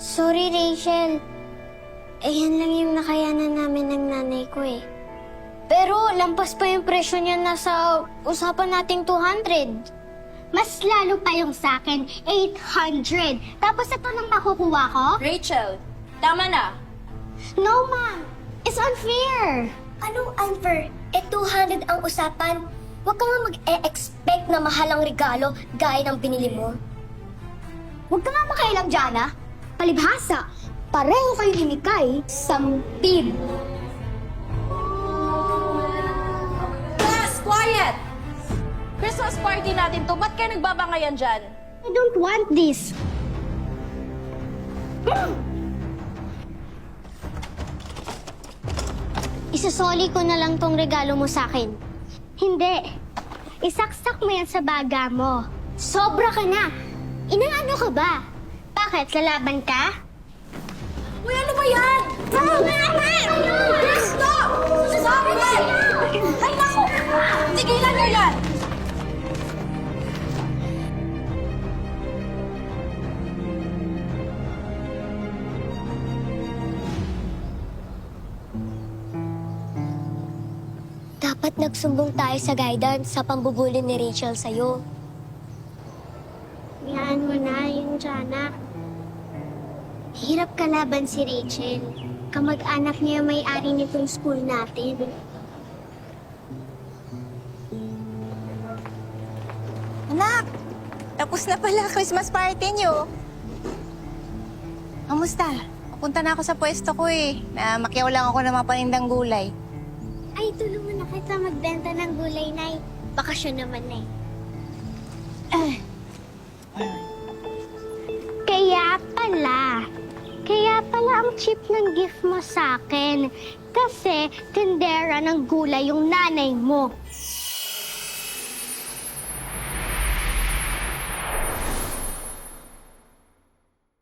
Sorry, Rachel. Yan lang yung nakayanan namin ng nanay ko eh. Pero lampas pa yung presyo niya nasa usapan nating 200. Mas lalo pa yung sa'kin, 800. Tapos ito nang makukuha ko? Rachel, tama na. No, ma'am. It's unfair. Anong unfair? 200 ang usapan. Huwag ka nga mag-e-expect na mahalang regalo gaya ng binili mo. Huwag ka nga makailam dyan, ah. Palibhasa, pareho kayo ni Mikay, sampid. Class, quiet! Christmas party natin to. Ba't kayo nagbabangayan dyan? I don't want this. Isasoli ko na lang tong regalo mo sa akin. Hindi. Isaksak mo yan sa baga mo. Sobra ka na. Inaano ka ba? Bakit? Lalaban ka? Uy, ano ba yan? Stop! Stop it! Ay, naku! Tigilan nyo yan! Dapat nagsumbong tayo sa guidance sa pambubuli ni Rachel sa'yo. Yan mo na yung Jana. Hirap kalaban si Rachel. Kamag-anak niya yung may-ari nitong school natin. Anak, tapos na pala Christmas party niyo. Kamusta? Papunta na ako sa pwesto ko eh. Namakyaw lang ako ng mga panindang gulay. Ay, tulungan na kita magbenta ng gulay, Nay. Bakasyon naman, Nay. Kaya pala ang cheap ng gift mo sa akin. Kasi tindera ng gulay yung nanay mo.